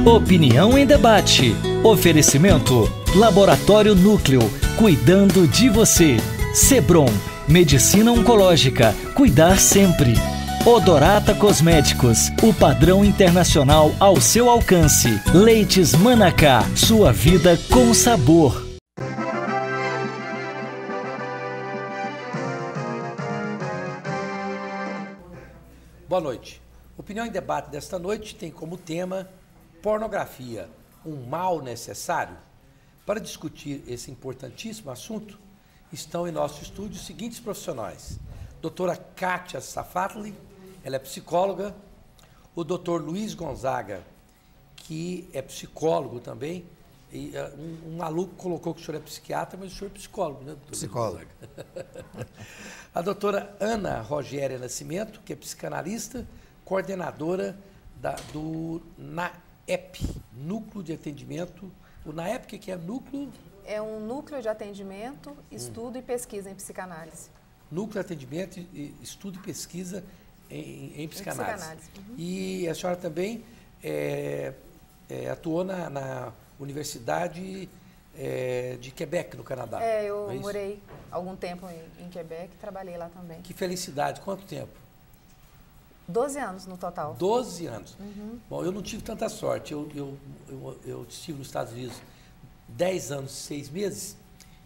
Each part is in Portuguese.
Opinião em debate. Oferecimento Laboratório Núcleo, cuidando de você. Sebron, Medicina Oncológica, cuidar sempre. Odorata Cosméticos, o padrão internacional ao seu alcance. Leites Manacá, sua vida com sabor. Boa noite. Opinião em debate desta noite tem como tema pornografia, um mal necessário? Para discutir esse importantíssimo assunto, estão em nosso estúdio os seguintes profissionais. Doutora Kátia Safatli, ela é psicóloga. O doutor Luiz Gonzaga, que é psicólogo também. E, um maluco colocou que o senhor é psiquiatra, mas o senhor é psicólogo, né, doutor? Psicólogo. A doutora Ana Rogéria Nascimento, que é psicanalista, coordenadora do NAEP, Núcleo de Atendimento. O NAEP, o que é núcleo? É um núcleo de atendimento, estudo e pesquisa em psicanálise. Núcleo de atendimento, estudo e pesquisa em psicanálise. Uhum. E a senhora também atuou na Universidade de Quebec, no Canadá. Eu morei algum tempo em Quebec e trabalhei lá também. Que felicidade. Quanto tempo? 12 anos no total. 12 anos. Uhum. Bom, eu não tive tanta sorte. Eu estive nos Estados Unidos 10 anos e 6 meses,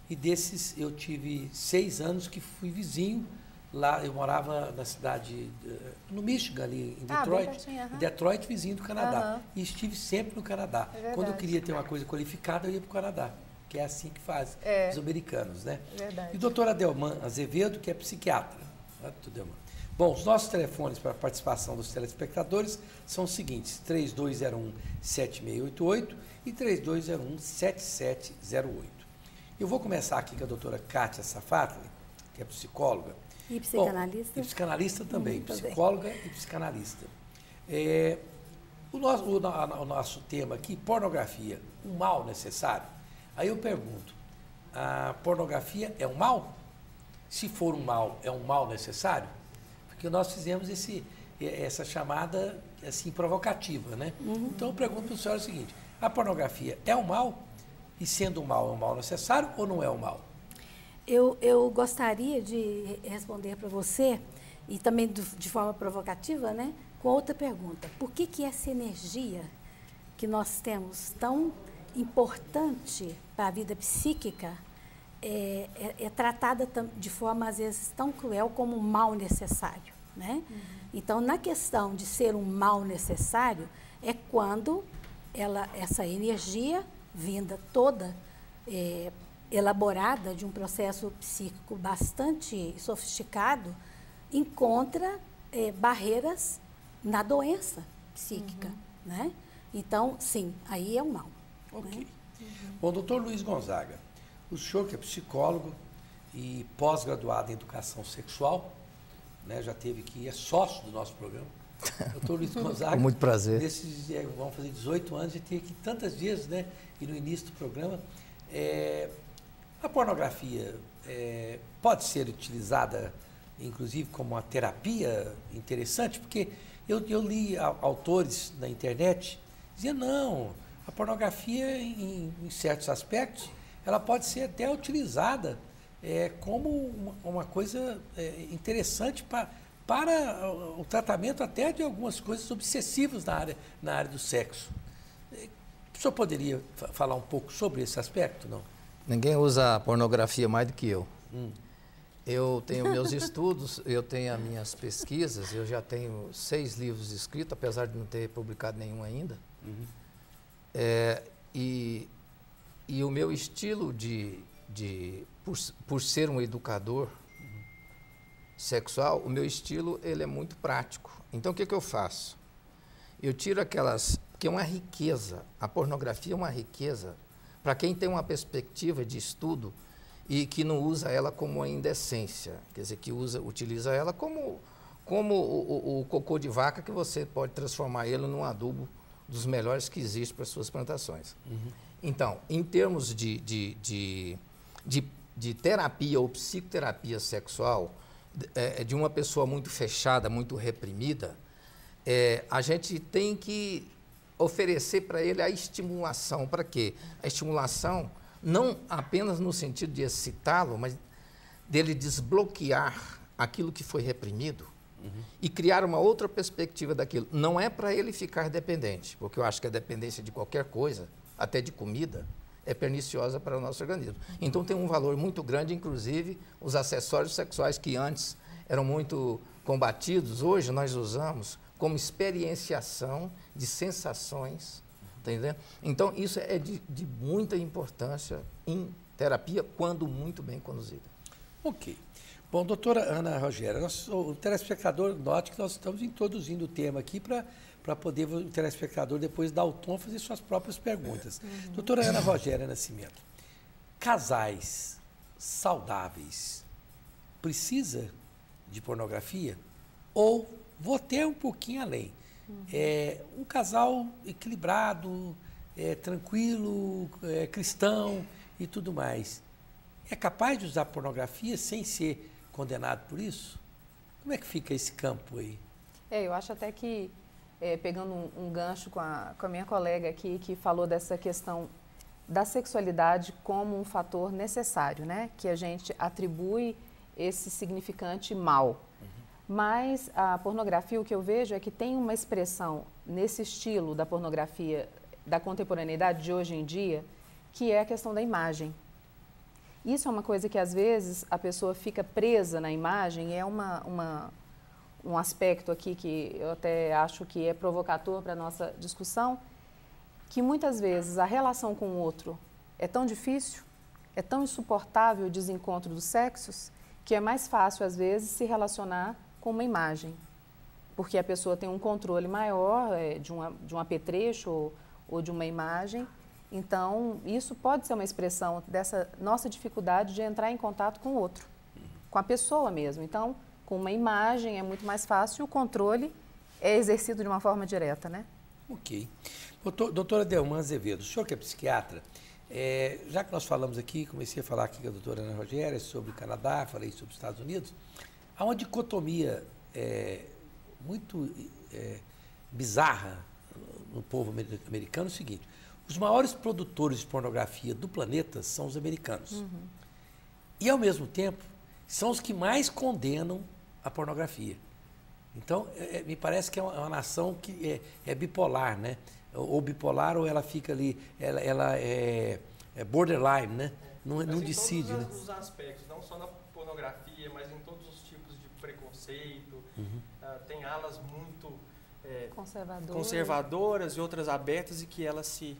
e desses eu tive 6 anos que fui vizinho. Lá eu morava na cidade, no Michigan, ali em Detroit. Bem pertinho, Em Detroit, vizinho do Canadá. Uhum. E estive sempre no Canadá. Quando eu queria ter uma coisa qualificada, eu ia para o Canadá, que é assim que fazem os americanos, né? Verdade. E o doutor Adelman Azevedo, que é psiquiatra. Bom, os nossos telefones para a participação dos telespectadores são os seguintes: 3201-7688 e 3201-7708. Eu vou começar aqui com a doutora Kátia Safatli, que é psicóloga. E psicanalista. Bom, e psicanalista também, psicóloga e psicanalista. O nosso tema aqui, pornografia, um mal necessário. Aí eu pergunto, a pornografia é um mal? Se for um mal, é um mal necessário? Porque nós fizemos essa chamada assim, provocativa, né? Uhum. Então eu pergunto para o senhor o seguinte: a pornografia é um mal? E sendo um mal, é um mal necessário ou não é um mal? Eu gostaria de responder para você, e também de forma provocativa, né, com outra pergunta. Por que essa energia que nós temos tão importante para a vida psíquica é tratada de forma, às vezes, tão cruel como um mal necessário, né? Uhum. Então, na questão de ser um mal necessário, é quando essa energia vinda toda elaborada de um processo psíquico bastante sofisticado, encontra barreiras na doença psíquica, né? Então, sim, aí é um mal. Ok. Né? Bom, doutor Luiz Gonzaga, o senhor que é psicólogo e pós-graduado em educação sexual, né, já teve aqui, é sócio do nosso programa. Doutor Luiz Gonzaga. Com muito prazer. Vamos fazer 18 anos, já tem aqui tantas vezes, né? E no início do programa. A pornografia pode ser utilizada, inclusive, como uma terapia interessante? Porque eu li autores na internet dizendo, não, a pornografia, em certos aspectos, ela pode ser até utilizada como uma coisa interessante para o tratamento até de algumas coisas obsessivas na área do sexo. O senhor poderia falar um pouco sobre esse aspecto, não? Ninguém usa a pornografia mais do que eu. Eu tenho meus estudos, eu tenho as minhas pesquisas, eu já tenho 6 livros escritos, apesar de não ter publicado nenhum ainda. Uhum. E o meu estilo por ser um educador sexual, o meu estilo ele é muito prático. Então, o que eu faço? Eu tiro aquelas... Porque é uma riqueza, a pornografia é uma riqueza para quem tem uma perspectiva de estudo e que não usa ela como uma indecência, quer dizer, que utiliza ela como o cocô de vaca, que você pode transformar ele num adubo dos melhores que existe para as suas plantações. Uhum. Então, em termos de terapia ou psicoterapia sexual, de uma pessoa muito fechada, muito reprimida, a gente tem que oferecer para ele a estimulação. Para quê? A estimulação não apenas no sentido de excitá-lo, mas dele desbloquear aquilo que foi reprimido e criar uma outra perspectiva daquilo. Não é para ele ficar dependente, porque eu acho que a dependência de qualquer coisa, até de comida, é perniciosa para o nosso organismo. Então tem um valor muito grande, inclusive os acessórios sexuais que antes eram muito combatidos, hoje nós usamos como experienciação de sensações, tá entendendo? Então isso é de muita importância em terapia, quando muito bem conduzida. Ok. Bom, doutora Ana Rogéria, o telespectador, note que nós estamos introduzindo o tema aqui para poder o telespectador depois dar o tom, fazer suas próprias perguntas. Doutora Ana Rogéria Nascimento, casais saudáveis precisa de pornografia? Ou vou ter um pouquinho além? Um casal equilibrado, tranquilo, cristão e tudo mais, é capaz de usar pornografia sem ser condenado por isso? Como é que fica esse campo aí? Eu acho até que, pegando um gancho com a minha colega aqui, que falou dessa questão da sexualidade como um fator necessário, né? Que a gente atribui esse significante mal. Mas a pornografia, o que eu vejo é que tem uma expressão nesse estilo da pornografia da contemporaneidade de hoje em dia, que é a questão da imagem. Isso é uma coisa que, às vezes, a pessoa fica presa na imagem, é um aspecto aqui que eu até acho que é provocador para a nossa discussão, que muitas vezes a relação com o outro é tão difícil, é tão insuportável o desencontro dos sexos, que é mais fácil, às vezes, se relacionar com uma imagem, porque a pessoa tem um controle maior de um apetrecho ou de uma imagem. Então, isso pode ser uma expressão dessa nossa dificuldade de entrar em contato com o outro, com a pessoa mesmo. Então, com uma imagem é muito mais fácil, o controle é exercido de uma forma direta, né? Ok. Doutora Delman Azevedo, o senhor que é psiquiatra, já que nós falamos aqui, comecei a falar aqui com a doutora Ana Rogéria sobre o Canadá, falei sobre os Estados Unidos, há uma dicotomia muito bizarra no povo americano, é o seguinte: os maiores produtores de pornografia do planeta são os americanos. E, ao mesmo tempo, são os que mais condenam a pornografia. Então, me parece que é uma nação que é bipolar, né? Ou bipolar, ou ela fica ali, ela é borderline, né? Não decide, né? Em todos os aspectos, não só na pornografia, mas em todos os tipos de preconceito. Tem alas muito conservadoras e outras abertas, e que elas se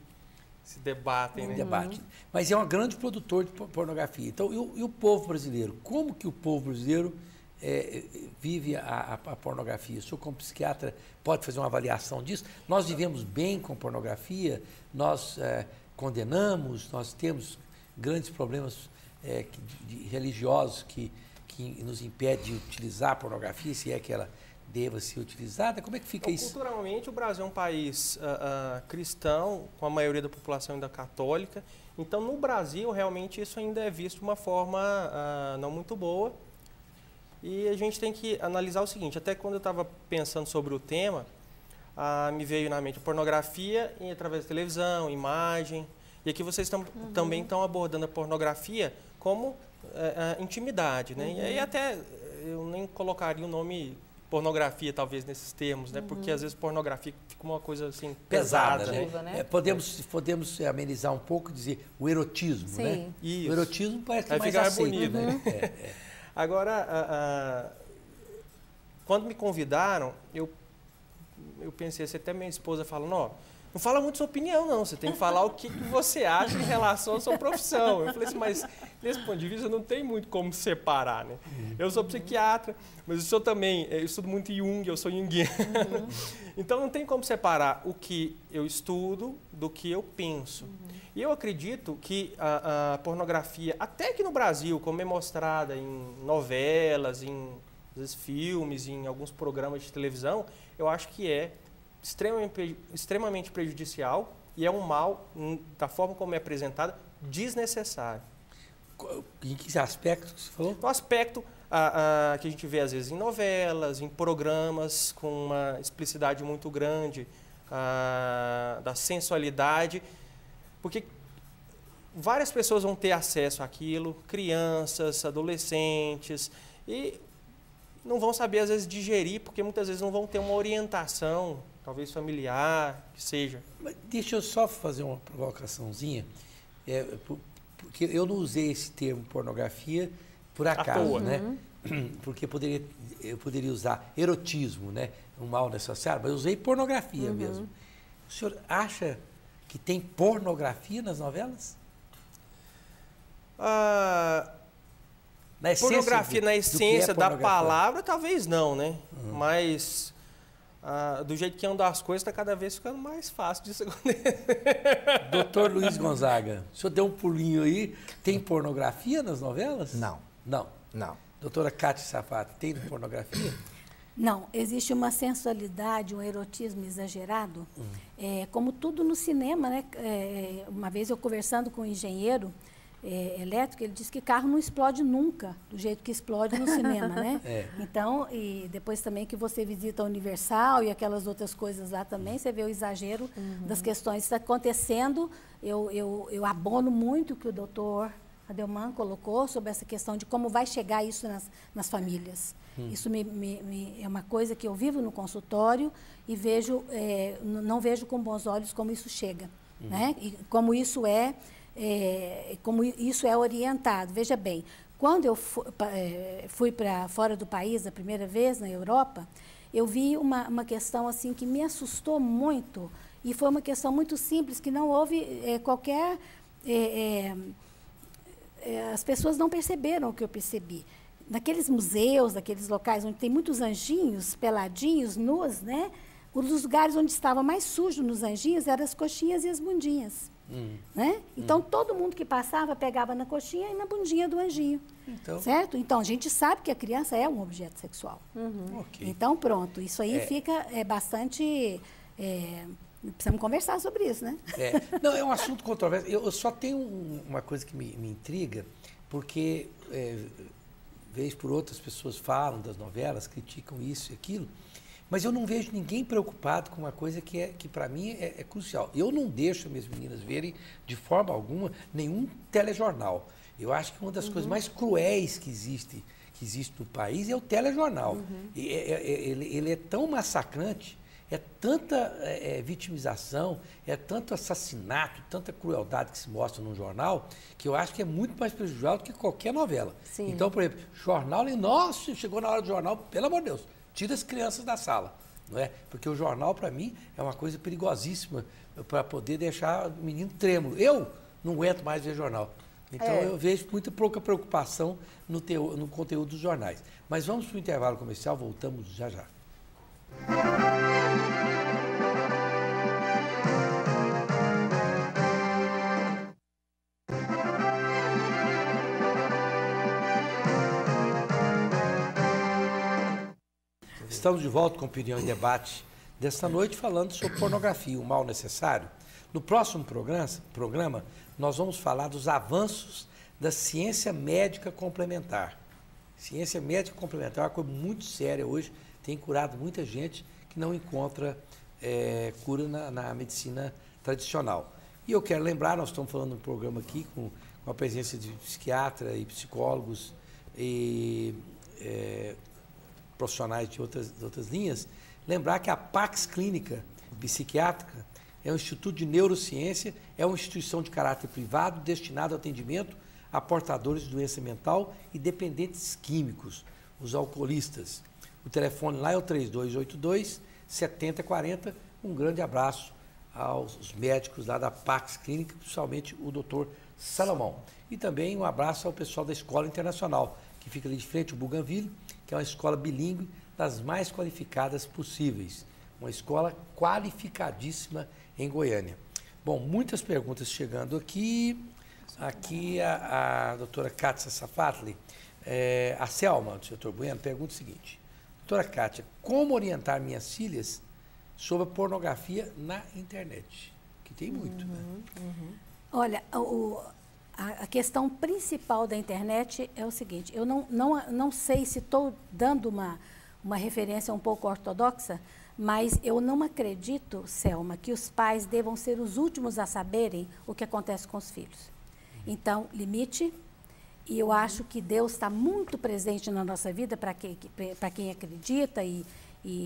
debatem, né? Debate. Mas é um grande produtor de pornografia. Então, e o povo brasileiro? Como que o povo brasileiro vive a pornografia? O senhor, como psiquiatra, pode fazer uma avaliação disso? Nós vivemos bem com pornografia? Nós condenamos? Nós temos grandes problemas religiosos que nos impedem de utilizar a pornografia, se é que ela deva ser utilizada? Como é que fica isso? Culturalmente, o Brasil é um país cristão, com a maioria da população ainda católica. Então, no Brasil, realmente, isso ainda é visto de uma forma não muito boa. E a gente tem que analisar o seguinte: até quando eu estava pensando sobre o tema, me veio na mente a pornografia através da televisão, imagem. E aqui vocês também estão abordando a pornografia como intimidade, né? E aí até eu nem colocaria o nome pornografia, talvez, nesses termos, né? Porque às vezes pornografia fica uma coisa assim pesada, né? Podemos amenizar um pouco e dizer o erotismo, Sim. né? Isso. O erotismo parece que vai mais ficar aceito, bonito, né? Agora, quando me convidaram, eu pensei, assim, até minha esposa fala, não fala muito sua opinião, não. Você tem que falar o que você acha em relação à sua profissão. Eu falei assim, mas desse ponto de vista não tem muito como separar, né? Eu sou psiquiatra, mas eu sou também, eu estudo muito Jung, eu sou junguiano. Então não tem como separar o que eu estudo do que eu penso. E eu acredito que a pornografia, até que no Brasil, como é mostrada em novelas, em às vezes, filmes, em alguns programas de televisão, eu acho que é extremamente prejudicial e é um mal, da forma como é apresentada, desnecessário. Em que aspecto que você falou? No aspecto que a gente vê às vezes em novelas, em programas com uma explicidade muito grande, da sensualidade, porque várias pessoas vão ter acesso àquilo, crianças, adolescentes, e não vão saber, às vezes, digerir, porque muitas vezes não vão ter uma orientação, talvez familiar, que seja. Mas deixa eu só fazer uma provocaçãozinha, porque eu não usei esse termo pornografia por acaso, né? Porque eu poderia usar erotismo, né? Um mal necessário, mas eu usei pornografia mesmo. O senhor acha que tem pornografia nas novelas? Pornografia na essência da palavra, talvez não, né? Mas do jeito que andam as coisas, está cada vez ficando mais fácil disso acontecer. Doutor Luiz Gonzaga, o senhor deu um pulinho aí, tem pornografia nas novelas? Não. Não? Não. Doutora Kátia Safato, tem pornografia? Não, existe uma sensualidade, um erotismo exagerado, como tudo no cinema, né? Uma vez eu conversando com um engenheiro elétrico, ele disse que carro não explode nunca, do jeito que explode no cinema, né? Então, e depois também que você visita a Universal e aquelas outras coisas lá também, você vê o exagero das questões que está acontecendo. Eu abono muito o que o doutor Adelman colocou sobre essa questão de como vai chegar isso nas famílias. Isso é uma coisa que eu vivo no consultório e vejo, não vejo com bons olhos como isso chega, né? E como isso é orientado. Veja bem, quando eu fui para fora do país a primeira vez, na Europa, eu vi uma questão assim que me assustou muito, e foi uma questão muito simples, que não houve qualquer... as pessoas não perceberam o que eu percebi. Naqueles museus, naqueles locais onde tem muitos anjinhos, peladinhos, nus, né? Um dos lugares onde estava mais sujo nos anjinhos eram as coxinhas e as bundinhas. Né? Então, todo mundo que passava pegava na coxinha e na bundinha do anjinho. Então, certo? Então, a gente sabe que a criança é um objeto sexual. Okay. Então, pronto. Isso aí fica bastante... precisamos conversar sobre isso, né? Não, é um assunto controverso. Eu só tenho uma coisa que me intriga, porque, vez por outra, as pessoas falam das novelas, criticam isso e aquilo, mas eu não vejo ninguém preocupado com uma coisa que para mim é crucial. Eu não deixo minhas meninas verem, de forma alguma, nenhum telejornal. Eu acho que uma das coisas mais cruéis que existe no país é o telejornal. Ele é tão massacrante, é tanta vitimização, é tanto assassinato, tanta crueldade que se mostra num jornal, que eu acho que é muito mais prejudicial do que qualquer novela. Sim. Então, por exemplo, jornal, nossa, chegou na hora do jornal, pelo amor de Deus, tira as crianças da sala, não é? Porque o jornal, para mim, é uma coisa perigosíssima para poder deixar o menino trêmulo. Eu não aguento mais ver jornal. Então, eu vejo muita pouca preocupação no conteúdo dos jornais. Mas vamos para o intervalo comercial, voltamos já já. Estamos de volta com Opinião em Debate desta noite, falando sobre pornografia, o mal necessário. No próximo programa, nós vamos falar dos avanços da ciência médica complementar. Ciência médica complementar é uma coisa muito séria hoje, tem curado muita gente que não encontra cura na medicina tradicional. E eu quero lembrar, nós estamos falando um programa aqui com a presença de psiquiatra e psicólogos e profissionais de outras linhas, lembrar que a Pax Clínica Psiquiátrica é um instituto de neurociência, é uma instituição de caráter privado destinado ao atendimento a portadores de doença mental e dependentes químicos, os alcoolistas. O telefone lá é o 3282-7040. Um grande abraço aos médicos lá da Pax Clínica, principalmente o doutor Salomão. E também um abraço ao pessoal da Escola Internacional, que fica ali de frente ao Bougainville, que é uma escola bilíngue das mais qualificadas possíveis. Uma escola qualificadíssima em Goiânia. Bom, muitas perguntas chegando aqui. Aqui a doutora Kátia Safatli, a Selma, do Dr. Bueno, pergunta o seguinte. Doutora Kátia, como orientar minhas filhas sobre a pornografia na internet? Que tem muito, né? Olha, a questão principal da internet é o seguinte, eu não sei se estou dando uma referência um pouco ortodoxa, Mas eu não acredito, Selma, que os pais devam ser os últimos a saberem o que acontece com os filhos. Então, limite. E eu acho que Deus está muito presente na nossa vida para quem acredita e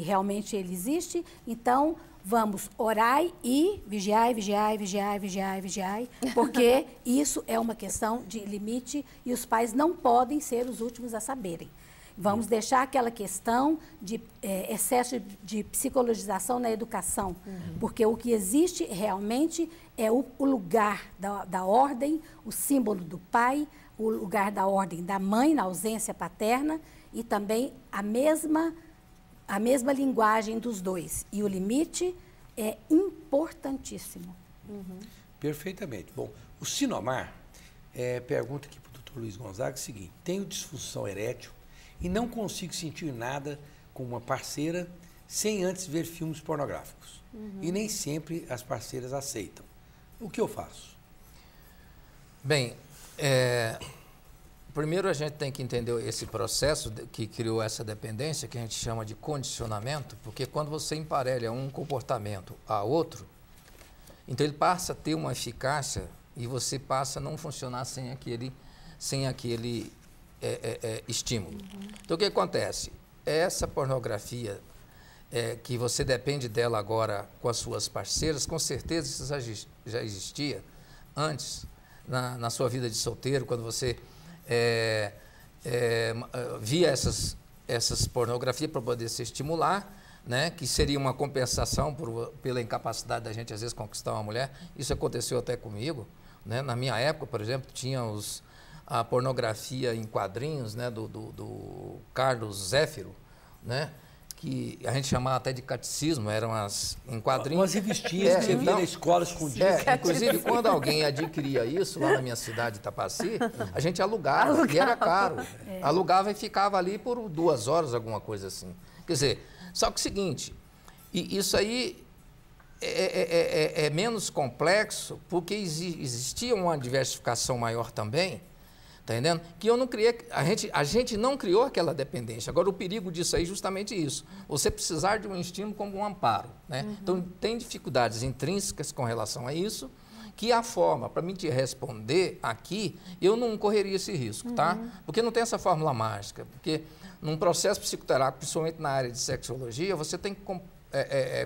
realmente Ele existe. Então, vamos orai e vigiai, vigiai, vigiai, vigiai, vigiai, porque isso é uma questão de limite e os pais não podem ser os últimos a saberem. Vamos deixar aquela questão de excesso de psicologização na educação, porque o que existe realmente é o lugar da ordem, o símbolo do pai, o lugar da ordem da mãe na ausência paterna e também a mesma linguagem dos dois. E o limite é importantíssimo. Perfeitamente. Bom, o Sinomar pergunta aqui para o Dr. Luiz Gonzaga o seguinte: tenho disfunção erétil e não consigo sentir nada com uma parceira sem antes ver filmes pornográficos. E nem sempre as parceiras aceitam. O que eu faço? Bem, primeiro a gente tem que entender esse processo que criou essa dependência, que a gente chama de condicionamento, porque quando você emparelha um comportamento a outro, então ele passa a ter uma eficácia e você passa a não funcionar sem aquele estímulo. Então o que acontece? Essa pornografia que você depende dela agora com as suas parceiras, com certeza isso já existia antes, na sua vida de solteiro, quando você via essas pornografias para poder se estimular, né, que seria uma compensação pela incapacidade da gente, às vezes, conquistar uma mulher. Isso aconteceu até comigo. Né? Na minha época, por exemplo, tinha a pornografia em quadrinhos, né, do Carlos Zéfiro, né, que a gente chamava até de catecismo, eram em quadrinhos. Umas revistinhas que você via na escola escondida. Inclusive, quando alguém adquiria isso, lá na minha cidade, Itapaci, a gente alugava, e era caro. Alugava e ficava ali por 2 horas, alguma coisa assim. Quer dizer, só que o seguinte, isso aí é menos complexo, porque existia uma diversificação maior também, tá entendendo? Que eu não criei, a gente não criou aquela dependência. Agora, o perigo disso aí é justamente isso. Você precisar de um estímulo como um amparo, né? Então, tem dificuldades intrínsecas com relação a isso, que a forma, para mim te responder aqui, eu não correria esse risco, tá? Porque não tem essa fórmula mágica. Porque num processo psicoterápico, principalmente na área de sexologia, você tem que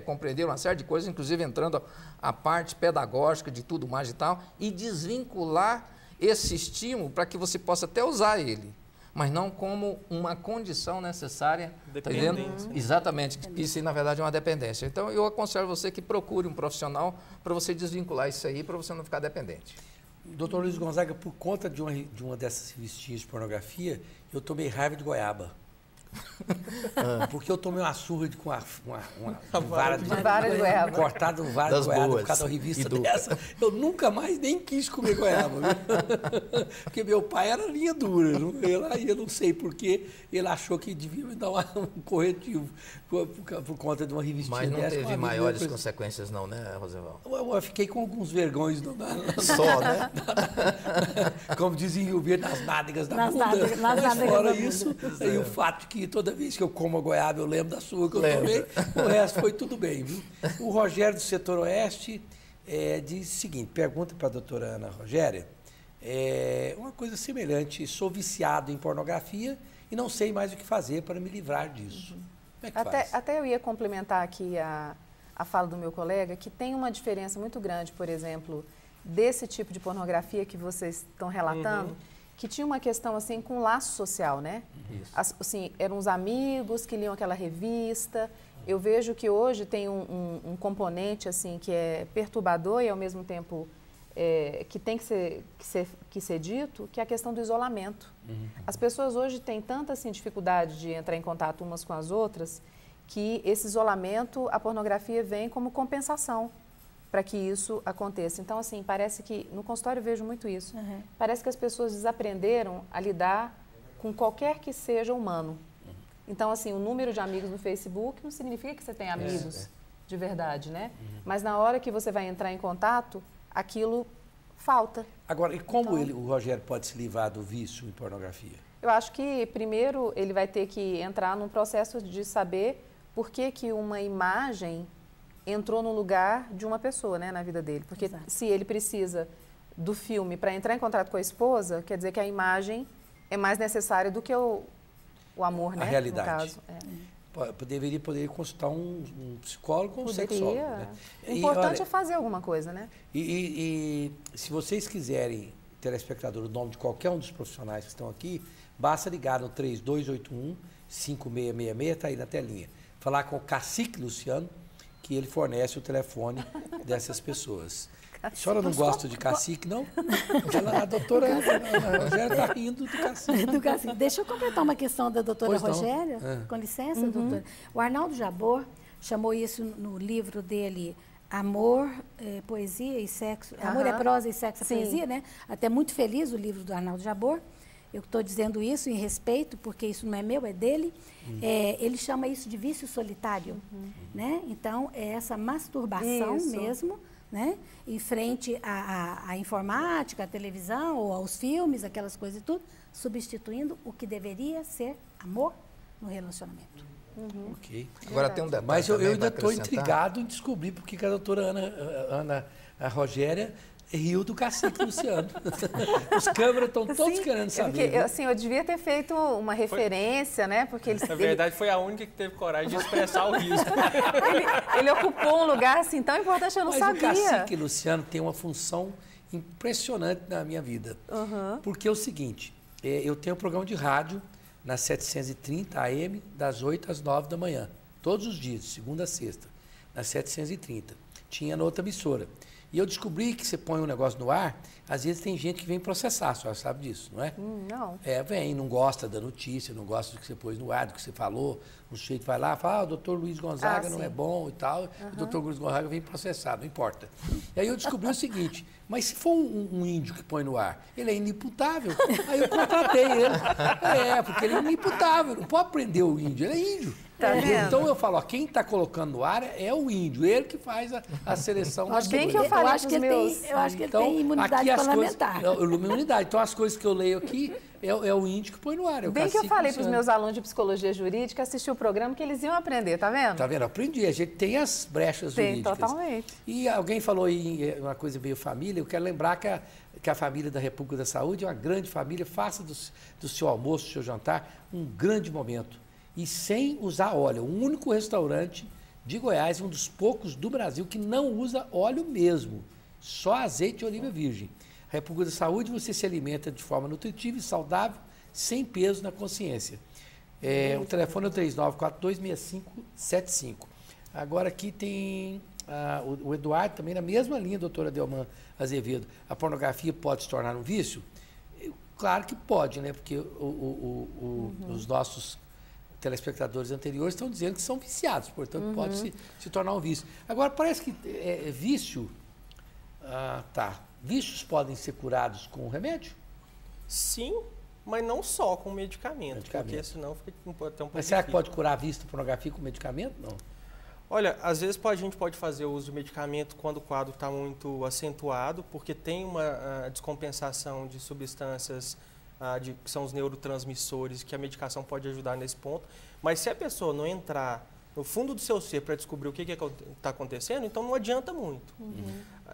compreender uma série de coisas, inclusive entrando a parte pedagógica de tudo mais e tal, e desvincular esse estímulo para que você possa até usar ele, mas não como uma condição necessária. Dependência. Exatamente, isso na verdade é uma dependência. Então eu aconselho você que procure um profissional para você desvincular isso aí, para você não ficar dependente. Doutor Luiz Gonzaga, por conta de uma dessas revistinhas de pornografia, eu tomei raiva de goiaba. Porque eu tomei uma surra com uma vara de goiaba. Cortado vara de goiaba por causa da revista dessa. Eu nunca mais nem quis comer goiaba. Porque meu pai era linha dura. Eu não sei porquê. Ele achou que devia me dar um corretivo por conta de uma revistinha dessa. Mas não teve maiores consequências não, né, Roseval? Eu fiquei com alguns vergões. Só, né? Como dizem em Rio Verde, nas nádegas da bunda. Mas fora isso, e o fato que toda vez que eu como a goiaba, eu lembro da sua que eu tomei, o resto foi tudo bem, viu? O Rogério do Setor Oeste diz o seguinte, pergunta para a doutora Ana Rogéria, uma coisa semelhante, sou viciado em pornografia e não sei mais o que fazer para me livrar disso. Como é que faz? Até eu ia complementar aqui a fala do meu colega, que tem uma diferença muito grande, por exemplo, desse tipo de pornografia que vocês estão relatando, que tinha uma questão assim com laço social, né? Assim, eram os amigos que liam aquela revista. Eu vejo que hoje tem um componente assim que é perturbador e ao mesmo tempo que tem que ser dito, que é a questão do isolamento. As pessoas hoje têm tanta assim, dificuldade de entrar em contato umas com as outras que esse isolamento, a pornografia vem como compensação para que isso aconteça. Então, assim, parece que, no consultório eu vejo muito isso, parece que as pessoas desaprenderam a lidar com qualquer que seja humano. Então, assim, o número de amigos no Facebook não significa que você tem amigos de verdade, né? Mas na hora que você vai entrar em contato, aquilo falta. Agora, e como o Rogério pode se livrar do vício em pornografia? Eu acho que, primeiro, ele vai ter que entrar num processo de saber por que que uma imagem entrou no lugar de uma pessoa, né, na vida dele. Porque Exato. se ele precisa do filme para entrar em contato com a esposa, quer dizer que a imagem é mais necessária do que o amor, né? A realidade. No caso. Deveria poder consultar um psicólogo ou um sexólogo. Né? O importante olha, é fazer alguma coisa, né? E se vocês quiserem, telespectador, o nome de qualquer um dos profissionais que estão aqui, basta ligar no 3281-5666, está aí na telinha. Falar com o Cacique Luciano, que ele fornece o telefone dessas pessoas. A senhora não gosta de cacique, não? A doutora Rogéria está rindo do cacique. Do cacique. Deixa eu completar uma questão da doutora Rogéria, com licença, doutora. O Arnaldo Jabor chamou isso no livro dele, Amor, Poesia e Sexo. Amor é prosa e sexo é poesia, né? Até muito feliz o livro do Arnaldo Jabor. Eu estou dizendo isso em respeito, porque isso não é meu, é dele. Ele chama isso de vício solitário, né? Então, é essa masturbação mesmo, né? Em frente à informática, à televisão ou aos filmes, aquelas coisas e tudo, substituindo o que deveria ser amor no relacionamento. Ok. Agora tem um detalhe. Mas eu também ainda para estou acrescentar. intrigado em descobrir porque que a doutora a Rogéria riu do Cacique Luciano. Os câmeras estão todos querendo saber. Porque, assim, eu devia ter feito uma referência, né? Porque ele, Na verdade, foi a única que teve coragem de expressar o riso. ele ocupou um lugar assim tão importante, eu não Mas sabia. o Cacique Luciano tem uma função impressionante na minha vida. Porque é o seguinte, eu tenho um programa de rádio na 730 AM, das 8 às 9 da manhã. Todos os dias, de segunda a sexta, na 730. Tinha na outra emissora. E eu descobri que você põe um negócio no ar, às vezes tem gente que vem processar, a senhora sabe disso, não é? Não. Vem, não gosta da notícia, não gosta do que você pôs no ar, do que você falou. O sujeito vai lá e fala, o doutor Luiz Gonzaga não é bom e tal. O doutor Luiz Gonzaga vem processar, não importa. E aí eu descobri o seguinte, mas se for um índio que põe no ar, ele é inimputável. Aí eu contratei ele. Porque ele é inimputável, não pode prender o índio, ele é índio. Tá vendo? Então eu falo, ó, quem está colocando no ar é o índio, ele que faz a seleção das Bem coisas. que eu falei Eu acho que ele tem, eu acho que ele tem imunidade aqui as parlamentar. imunidade. Então as coisas que eu leio aqui é o índio que põe no ar. Bem que eu falei para os meus alunos de psicologia jurídica assistir o programa que eles iam aprender, tá vendo? Tá vendo? Aprendi. A gente tem as brechas jurídicas. Totalmente. E alguém falou em uma coisa meio família. Eu quero lembrar que a família da República da Saúde é uma grande família. Faça do seu almoço, do seu jantar, um grande momento. E sem usar óleo. O único restaurante de Goiás, um dos poucos do Brasil, que não usa óleo mesmo. Só azeite e oliva virgem. A República da Saúde, você se alimenta de forma nutritiva e saudável, sem peso na consciência. O telefone é o 3942-6575. Agora aqui tem o Eduardo também na mesma linha, doutora Delman Azevedo. A pornografia pode se tornar um vício? Claro que pode, né? Porque os nossos telespectadores anteriores estão dizendo que são viciados, portanto pode se tornar um vício. Agora, parece que vício... Vícios podem ser curados com remédio? Sim, mas não só com medicamento. Porque senão fica até um pouco Mas será que difícil. pode curar vício, pornografia com medicamento? Não. Olha, às vezes a gente pode fazer uso de medicamento quando o quadro está muito acentuado, porque tem uma descompensação de substâncias que são os neurotransmissores, que a medicação pode ajudar nesse ponto. Mas se a pessoa não entrar no fundo do seu ser para descobrir o que está acontecendo, então não adianta muito.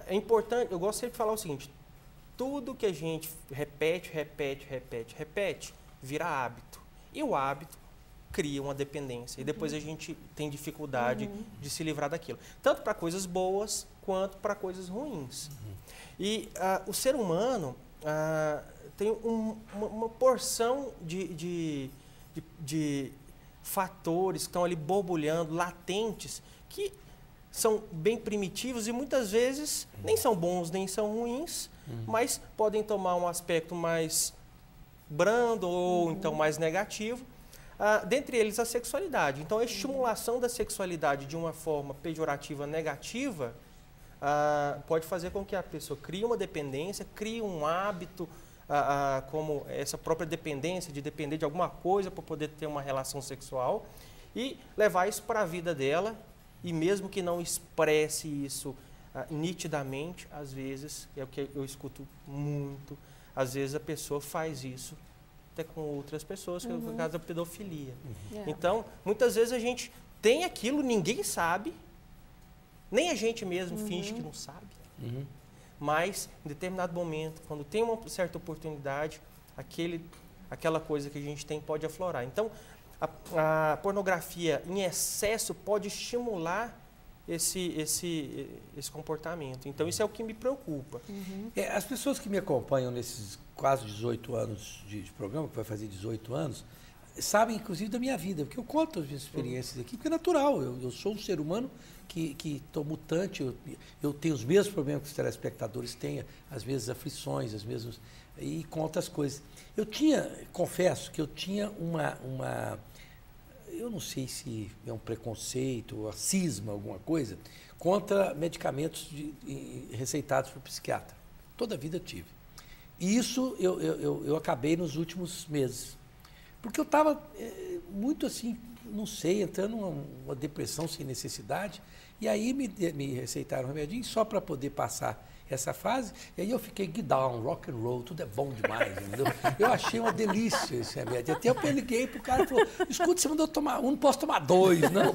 É importante, eu gostaria de falar o seguinte, tudo que a gente repete, vira hábito. E o hábito cria uma dependência. E depois a gente tem dificuldade de se livrar daquilo. Tanto para coisas boas, quanto para coisas ruins. E o ser humano tem uma porção de fatores que estão ali borbulhando, latentes, que são bem primitivos e muitas vezes nem são bons, nem são ruins, mas podem tomar um aspecto mais brando ou então mais negativo. Dentre eles, a sexualidade. Então, a estimulação da sexualidade de uma forma pejorativa, negativa, pode fazer com que a pessoa crie uma dependência, crie um hábito, como essa própria dependência, de depender de alguma coisa para poder ter uma relação sexual e levar isso para a vida dela e mesmo que não expresse isso nitidamente, às vezes, é o que eu escuto muito, às vezes a pessoa faz isso até com outras pessoas, que é o caso da pedofilia. Então, muitas vezes a gente tem aquilo, ninguém sabe, nem a gente mesmo finge que não sabe. Mas, em determinado momento, quando tem uma certa oportunidade, aquela coisa que a gente tem pode aflorar. Então, a pornografia em excesso pode estimular esse comportamento. Então, isso é o que me preocupa. As pessoas que me acompanham nesses quase 18 anos de programa, que vai fazer 18 anos, sabem, inclusive, da minha vida, porque eu conto as minhas experiências aqui, porque é natural. Eu sou um ser humano que estou mutante, eu tenho os mesmos problemas que os telespectadores têm, as mesmas aflições, as mesmas... e conto as coisas. Confesso que eu tinha eu não sei se é um preconceito, ou cisma, alguma coisa, contra medicamentos receitados por psiquiatra. Toda a vida eu tive. E isso eu acabei nos últimos meses. Porque eu estava muito assim, não sei, entrando numa depressão sem necessidade, e aí me receitaram um remedinho só para poder passar essa fase, e aí eu fiquei guidão, rock and roll, tudo é bom demais, entendeu? Eu achei uma delícia esse remédio. Até eu liguei pro cara e falou, escuta, você mandou tomar um, não posso tomar 2, não.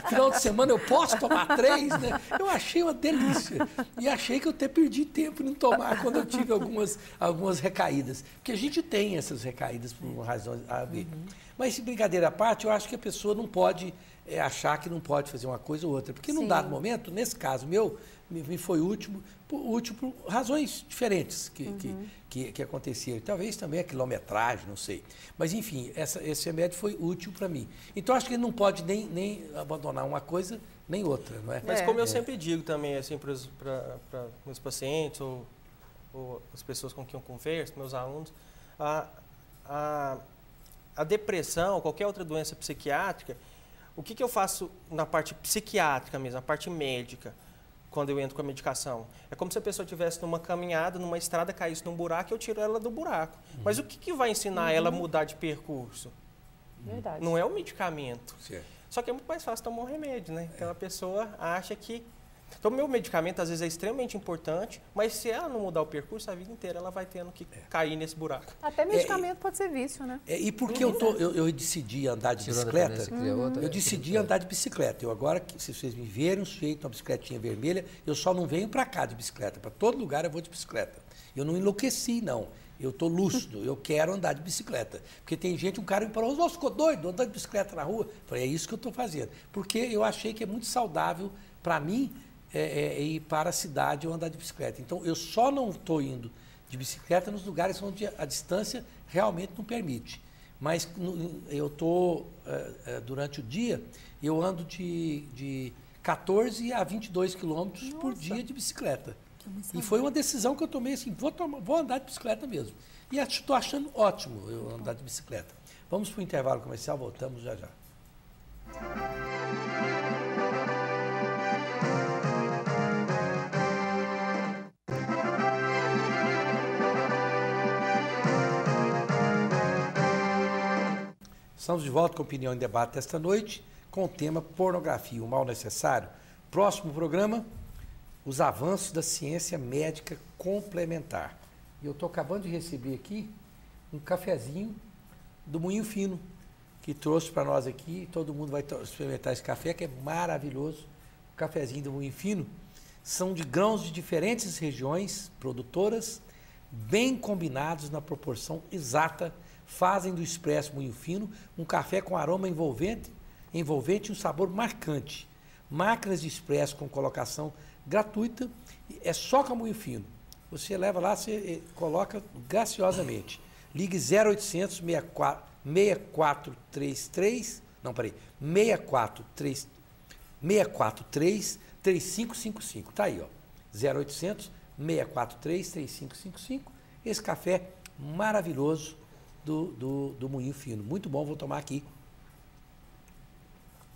Final de semana eu posso tomar 3, né? Eu achei uma delícia. E achei que eu até perdi tempo em não tomar quando eu tive algumas recaídas. Porque a gente tem essas recaídas por uma razão a ver. Mas, brincadeira à parte, eu acho que a pessoa não pode achar que não pode fazer uma coisa ou outra. Porque num dado momento, nesse caso meu, me foi útil por razões diferentes que aconteceram. Talvez também a quilometragem, não sei. Mas, enfim, esse remédio foi útil para mim. Então, acho que ele não pode nem abandonar uma coisa nem outra, não é? Mas como eu sempre digo também, assim, para meus pacientes ou as pessoas com quem eu converso, meus alunos, a depressão, qualquer outra doença psiquiátrica, o que eu faço na parte psiquiátrica mesmo, na parte médica, quando eu entro com a medicação? É como se a pessoa estivesse numa caminhada, numa estrada, caísse num buraco, eu tiro ela do buraco. Mas o que vai ensinar ela a mudar de percurso? Verdade. Não é o medicamento. Certo. Só que é muito mais fácil tomar um remédio, né? Então a pessoa acha que... Então, o meu medicamento, às vezes, é extremamente importante, mas se ela não mudar o percurso, a vida inteira ela vai tendo que cair nesse buraco. Até medicamento pode ser vício, né? E porque eu decidi andar de bicicleta, eu decidi andar de bicicleta. Eu agora, se vocês me verem um sujeito, uma bicicletinha vermelha, eu só não venho para cá de bicicleta. Para todo lugar eu vou de bicicleta. Eu não enlouqueci, não. Eu estou lúcido, eu quero andar de bicicleta. Porque tem gente, um cara me falou, nossa, ficou doido, andando de bicicleta na rua. Eu falei, é isso que eu estou fazendo. Porque eu achei que é muito saudável para mim ir para a cidade ou andar de bicicleta. Então, eu só não estou indo de bicicleta nos lugares onde a distância realmente não permite. Mas eu estou, durante o dia, eu ando de 14 a 22 quilômetros por dia de bicicleta. E foi uma decisão que eu tomei assim, vou andar de bicicleta mesmo. E estou achando ótimo eu andar de bicicleta. Vamos para o intervalo comercial, voltamos já já. Estamos de volta com Opinião em Debate esta noite, com o tema Pornografia, o mal necessário. Próximo programa, os avanços da ciência médica complementar. E eu estou acabando de receber aqui um cafezinho do Moinho Fino, que trouxe para nós aqui, todo mundo vai experimentar esse café, que é maravilhoso. O cafezinho do Moinho Fino são de grãos de diferentes regiões produtoras, bem combinados na proporção exata, fazem do Expresso Moinho Fino um café com aroma envolvente e um sabor marcante. Máquinas de expresso com colocação gratuita, é só com Moinho Fino. Você leva lá, você coloca graciosamente. Ligue 0800 6433, não, peraí, 643 3555. Tá aí, ó. 0800 643 3555. Esse café maravilhoso do Moinho Fino. Muito bom, vou tomar aqui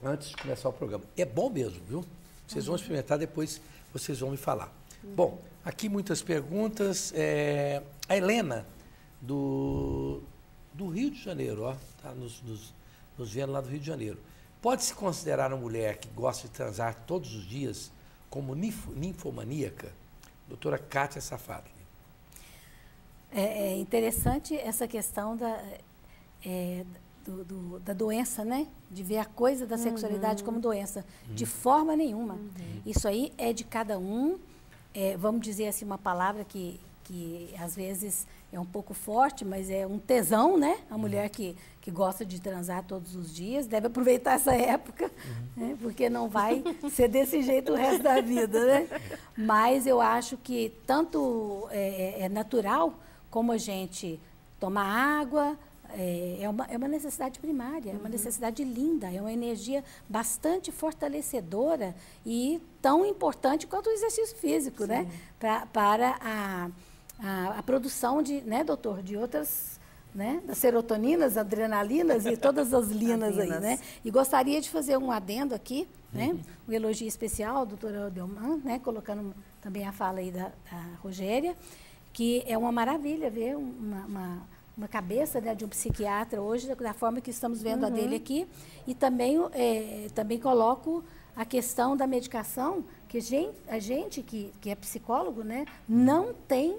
antes de começar o programa. É bom mesmo, viu? Vocês vão experimentar, depois vocês vão me falar. Bom, aqui muitas perguntas. A Helena, do Rio de Janeiro, ó, tá nos vendo lá do Rio de Janeiro. Pode-se considerar uma mulher que gosta de transar todos os dias como ninfomaníaca? Doutora Kátia Safadli. É interessante essa questão da doença, né? De ver a coisa da sexualidade como doença. De forma nenhuma. Isso aí é de cada um. Vamos dizer assim, uma palavra que às vezes é um pouco forte, mas é um tesão, né? A mulher que gosta de transar todos os dias deve aproveitar essa época, né? Porque não vai ser desse jeito o resto da vida, né? Mas eu acho que tanto é natural como a gente tomar água, é uma necessidade primária, é uma necessidade linda, é uma energia bastante fortalecedora e tão importante quanto o exercício físico, né? Para a produção de, né, doutor, de outras, né, das serotoninas, adrenalinas e todas as linas aí, né? E gostaria de fazer um adendo aqui, né? Um elogio especial ao doutor Adelman, né? Colocando também a fala aí da Rogéria, que é uma maravilha ver uma cabeça, né, de um psiquiatra hoje, da forma que estamos vendo a dele aqui. E também, também coloco a questão da medicação, que a gente que é psicólogo, né, não tem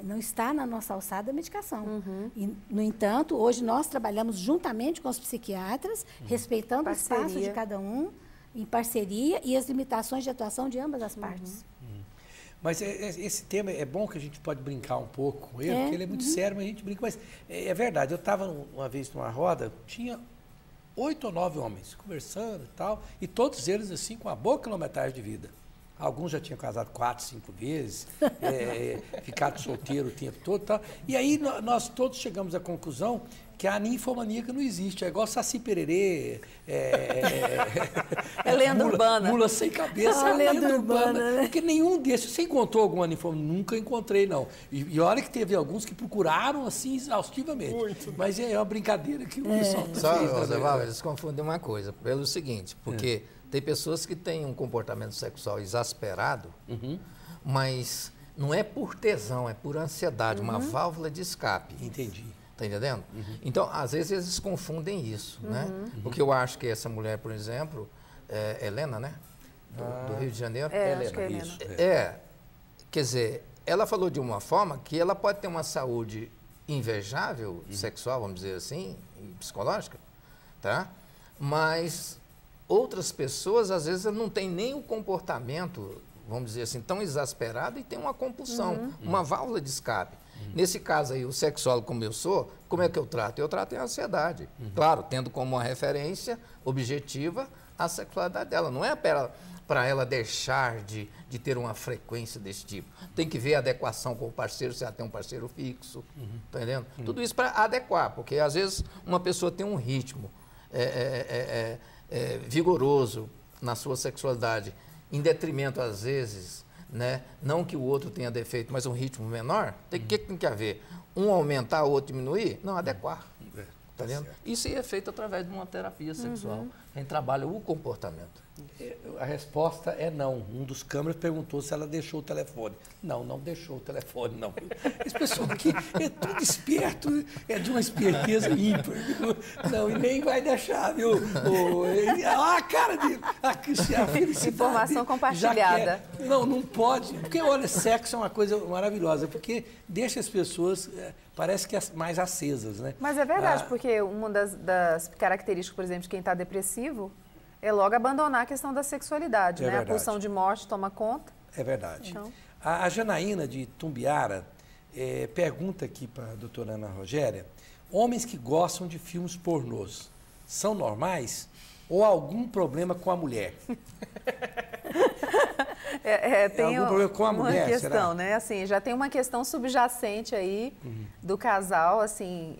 não está na nossa alçada a medicação. E, no entanto, hoje nós trabalhamos juntamente com os psiquiatras, respeitando o espaço de cada um, em parceria e as limitações de atuação de ambas as partes. Mas esse tema é bom que a gente pode brincar um pouco com ele, porque ele é muito sério, mas a gente brinca. Mas é verdade, eu estava uma vez numa roda, tinha 8 ou 9 homens conversando e tal, e todos eles assim com a boa quilometragem de vida. Alguns já tinham casado 4, 5 vezes, ficado solteiro o tempo todo e tal. E aí nós todos chegamos à conclusão que a ninfomaníaca não existe. É igual Saci Pererê, lenda urbana. Mula sem cabeça, é lenda urbana. Né? Porque nenhum desses, você encontrou alguma ninfomaníaca? Nunca encontrei, não. E olha que teve alguns que procuraram assim exaustivamente. Muito. Mas é uma brincadeira que o pessoal fez. Só, Zé Val, eles confundem uma coisa, pelo seguinte, porque tem pessoas que têm um comportamento sexual exasperado, mas não é por tesão, é por ansiedade, uma válvula de escape. Entendi. Está entendendo? Então, às vezes, eles confundem isso, né? Porque eu acho que essa mulher, por exemplo, Helena, né? Do Rio de Janeiro. Acho que é Helena. Isso. Quer dizer, ela falou de uma forma que ela pode ter uma saúde invejável, sexual, vamos dizer assim, psicológica, tá? Mas outras pessoas, às vezes, não têm nem o comportamento, vamos dizer assim, tão exasperado e tem uma compulsão, uma válvula de escape. Nesse caso aí, o sexólogo como eu sou, como é que eu trato? Eu trato em ansiedade. Claro, tendo como uma referência objetiva a sexualidade dela. Não é para ela deixar de ter uma frequência desse tipo. Tem que ver a adequação com o parceiro, se ela tem um parceiro fixo, tá entendendo? Tudo isso para adequar, porque às vezes uma pessoa tem um ritmo vigoroso na sua sexualidade, em detrimento, às vezes, né? Não que o outro tenha defeito, mas um ritmo menor, tem que haver? Um aumentar, o outro diminuir? Não, adequar. Tá vendo? Isso é feito através de uma terapia sexual. A gente trabalha o comportamento. A resposta é não. Um dos câmeras perguntou se ela deixou o telefone. Não, não deixou o telefone, não. Esse pessoal aqui é tudo esperto, é de uma esperteza ímpar. Não, e nem vai deixar, viu? A cara de... A informação compartilhada. Não pode. Porque, olha, sexo é uma coisa maravilhosa, porque deixa as pessoas, parece que mais acesas, né? Mas é verdade, porque uma das características, por exemplo, de quem está depressivo é logo abandonar a questão da sexualidade, né? Verdade. A pulsão de morte toma conta. É verdade. Então... A Janaína, de Tumbiara, pergunta aqui para a doutora Ana Rogéria, homens que gostam de filmes pornôs, são normais ou há algum problema com a mulher? Tem algum problema com a mulher, uma questão, será? né? Assim, já tem uma questão subjacente aí do casal, assim,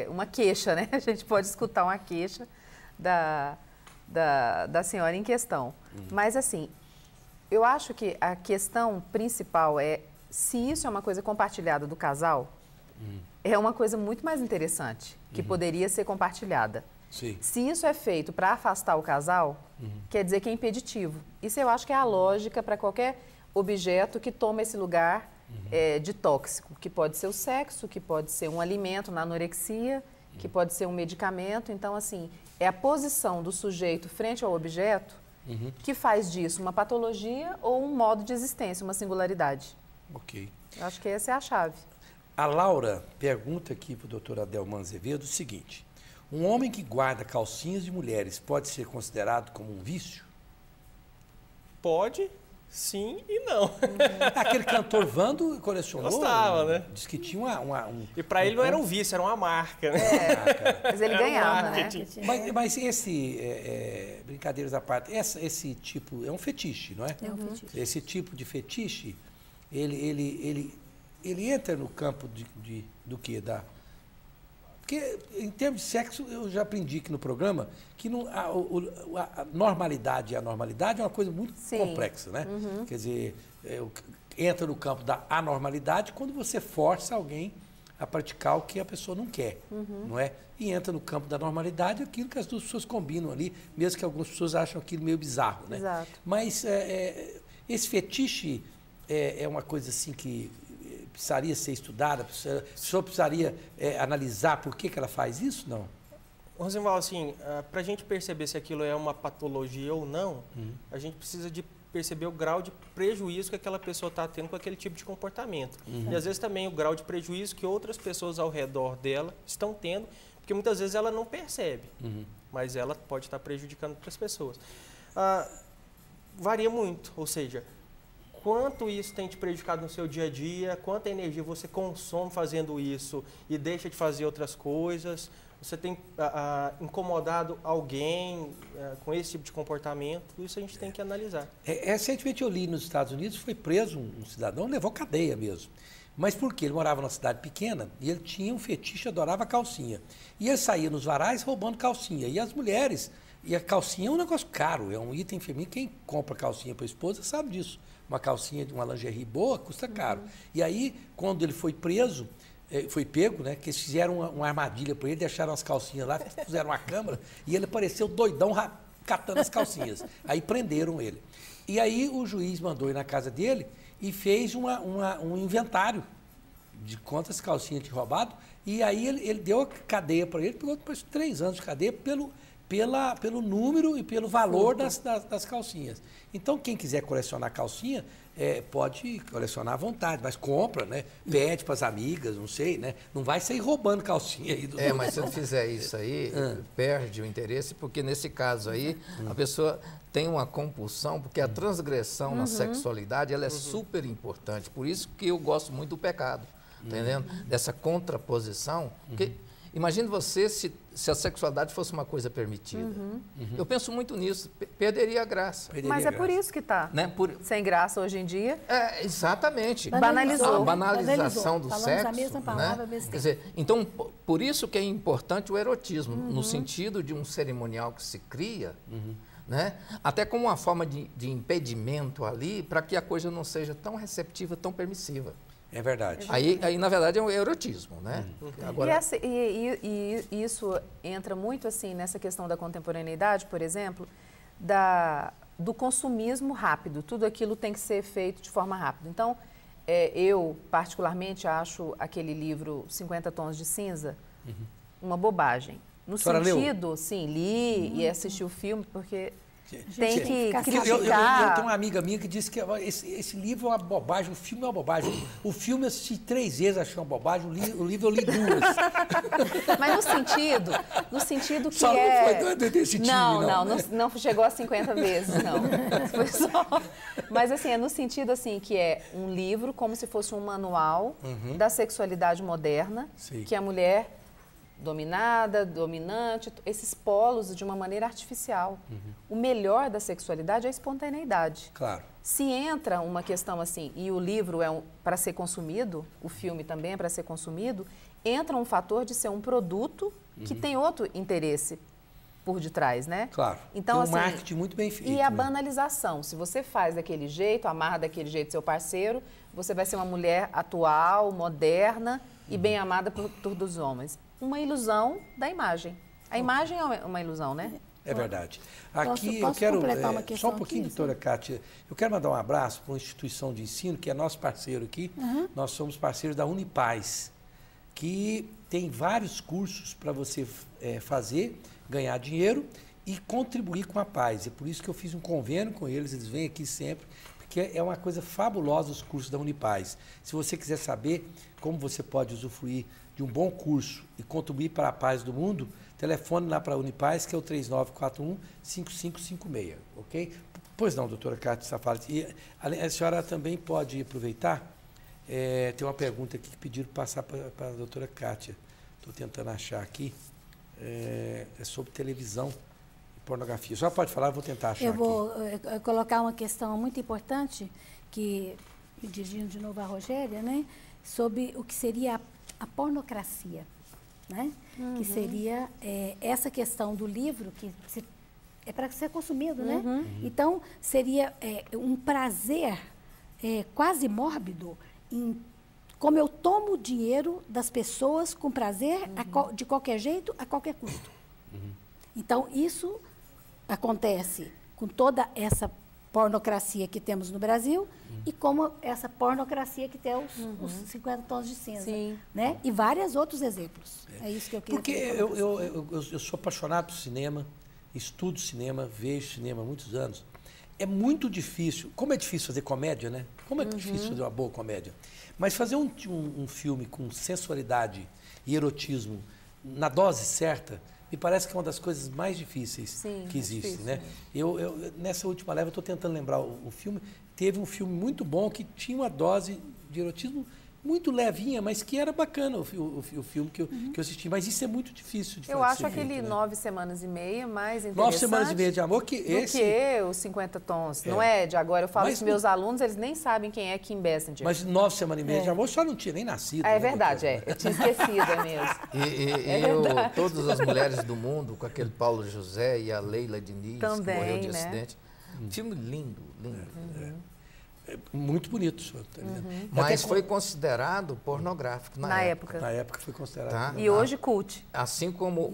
uma queixa, né? A gente pode escutar uma queixa da senhora em questão. Mas, assim, eu acho que a questão principal é se isso é uma coisa compartilhada do casal, é uma coisa muito mais interessante, que poderia ser compartilhada. Sim. Se isso é feito para afastar o casal, quer dizer que é impeditivo. Isso eu acho que é a lógica para qualquer objeto que toma esse lugar de tóxico, que pode ser o sexo, que pode ser um alimento na anorexia, que pode ser um medicamento. Então, assim, é a posição do sujeito frente ao objeto que faz disso uma patologia ou um modo de existência, uma singularidade. Ok. Eu acho que essa é a chave. A Laura pergunta aqui para o doutor Adelman Azevedo o seguinte: um homem que guarda calcinhas de mulheres pode ser considerado como um vício? Pode, sim e não. Aquele cantor Vando colecionou. Gostava, né? Diz que tinha E para ele não era um vício, era uma marca, né? Mas ele ganhava, né? Mas esse, brincadeiras à parte, esse tipo, é um fetiche, não é? É um fetiche. Esse tipo de fetiche, ele entra no campo do quê? Porque, em termos de sexo, eu já aprendi aqui no programa que a normalidade e a anormalidade é uma coisa muito complexa, né? Quer dizer, entra no campo da anormalidade quando você força alguém a praticar o que a pessoa não quer, não é? E entra no campo da normalidade aquilo que as duas pessoas combinam ali, mesmo que algumas pessoas acham aquilo meio bizarro, né? Exato. Mas esse fetiche é uma coisa assim que precisaria ser estudada, a pessoa precisaria analisar por que ela faz isso, não? Rosenval, assim, para a gente perceber se aquilo é uma patologia ou não, a gente precisa de perceber o grau de prejuízo que aquela pessoa está tendo com aquele tipo de comportamento. E às vezes também o grau de prejuízo que outras pessoas ao redor dela estão tendo, porque muitas vezes ela não percebe, mas ela pode estar prejudicando outras pessoas. Varia muito, ou seja, quanto isso tem te prejudicado no seu dia a dia, quanta energia você consome fazendo isso e deixa de fazer outras coisas, você tem incomodado alguém com esse tipo de comportamento, isso a gente tem que analisar. Recentemente eu li nos Estados Unidos, foi preso um cidadão, levou cadeia mesmo. Mas por quê? Ele morava numa cidade pequena e ele tinha um fetiche, adorava calcinha. E ele saía nos varais roubando calcinha. E as mulheres, e a calcinha é um negócio caro, é um item feminino, quem compra calcinha para a esposa sabe disso. Uma calcinha de uma lingerie boa custa caro. E aí, quando ele foi preso, foi pego, né? Que eles fizeram uma armadilha para ele, deixaram as calcinhas lá, puseram uma câmera e ele apareceu doidão catando as calcinhas. Aí prenderam ele. E aí o juiz mandou ir na casa dele e fez um inventário de quantas calcinhas tinha roubado. E aí ele deu a cadeia para ele, pegou depois 3 anos de cadeia pelo número e pelo valor das calcinhas. Então, quem quiser colecionar calcinha, pode colecionar à vontade, mas compra, né? Pede para as amigas, não sei, né? Não vai sair roubando calcinha aí. Mas se eu fizer isso aí, perde o interesse, porque nesse caso aí, a pessoa tem uma compulsão, porque a transgressão na sexualidade, ela é super importante. Por isso que eu gosto muito do pecado, entendendo? Dessa contraposição, porque imagine você se a sexualidade fosse uma coisa permitida. Eu penso muito nisso, perderia a graça. Mas é por isso que está sem graça hoje em dia. Exatamente. Banalizou. A banalização do Falamos sexo. a mesma palavra, ao mesmo Quer dizer, então, por isso que é importante o erotismo, no sentido de um cerimonial que se cria, né? Até como uma forma de impedimento ali, para que a coisa não seja tão receptiva, tão permissiva. É verdade. Aí, na verdade, é um erotismo, né? Agora... E isso entra muito assim nessa questão da contemporaneidade, por exemplo, do consumismo rápido. Tudo aquilo tem que ser feito de forma rápida. Então, eu, particularmente, acho aquele livro 50 Tons de Cinza uma bobagem. No sentido, sim, li e assisti o filme, porque... Tem que criticar. Eu tenho uma amiga minha que disse que esse livro é uma bobagem, o filme é uma bobagem. O filme eu assisti 3 vezes, achei uma bobagem, o livro eu li 2. Mas no sentido que só não foi desse time, não chegou a 50 vezes, não. Foi só... Mas assim, é no sentido assim, que é um livro como se fosse um manual da sexualidade moderna, que a mulher... dominada, dominante, esses polos de uma maneira artificial. O melhor da sexualidade é a espontaneidade. Claro. Se entra uma questão assim, e o livro é para ser consumido, o filme também é para ser consumido, entra um fator de ser um produto que tem outro interesse por detrás, né? Claro. Então, tem um marketing muito bem feito. E a banalização. Se você faz daquele jeito, amarra daquele jeito seu parceiro, você vai ser uma mulher atual, moderna e bem amada por todos os homens. Uma ilusão da imagem. A imagem é uma ilusão, né? É verdade. Aqui Posso eu quero, completar uma questão só um pouquinho, doutora Kátia, eu quero mandar um abraço para uma instituição de ensino, que é nosso parceiro aqui, nós somos parceiros da Unipaz, que tem vários cursos para você fazer, ganhar dinheiro e contribuir com a paz. É por isso que eu fiz um convênio com eles vêm aqui sempre, que é uma coisa fabulosa os cursos da Unipaz. Se você quiser saber como você pode usufruir de um bom curso e contribuir para a paz do mundo, telefone lá para a Unipaz, que é o 3941-5556, ok? Pois não, doutora Kátia Safali. E a senhora também pode aproveitar, tem uma pergunta aqui que pediram passar para a doutora Kátia. Estou tentando achar aqui. É sobre televisão e pornografia. Só pode falar, eu vou tentar achar. Eu vou colocar uma questão muito importante, que, me dirigindo de novo à Rogéria, né, sobre o que seria a pornocracia, né? Que seria essa questão do livro, que é para ser consumido, né? Então, seria um prazer quase mórbido em como eu tomo o dinheiro das pessoas com prazer, de qualquer jeito, a qualquer custo. Então, isso acontece com toda essa pornocracia que temos no Brasil e como essa pornocracia que tem os 50 tons de cinza. Sim. Né? E vários outros exemplos. É isso que eu queria Porque eu sou apaixonado por cinema, estudo cinema, vejo cinema há muitos anos. É muito difícil, como é difícil fazer comédia, né? Como é difícil fazer uma boa comédia. Mas fazer um filme com sensualidade e erotismo na dose certa, me parece que é uma das coisas mais difíceis que existem, difícil, né? Nessa última leva, eu estou tentando lembrar o filme. Teve um filme muito bom que tinha uma dose de erotismo muito levinha, mas que era bacana o filme que eu assisti. Mas isso é muito difícil de fazer. Eu acho aquele feito, né? 9 semanas e meia mais interessante. 9 semanas e meia de amor, que do que os 50 tons. Não é de agora. Eu falo para meus alunos, eles nem sabem quem é Kim Basinger. Mas 9 semanas e meia de amor só não tinha nem nascido. É verdade, Eu tinha esquecido, é mesmo. Todas as mulheres do mundo, com aquele Paulo José e a Leila Diniz, também, que morreu de né? acidente. Filme lindo, lindo. Muito bonito, senhor. Mas foi considerado pornográfico na época. Na época foi considerado. Tá? E hoje cult. Assim como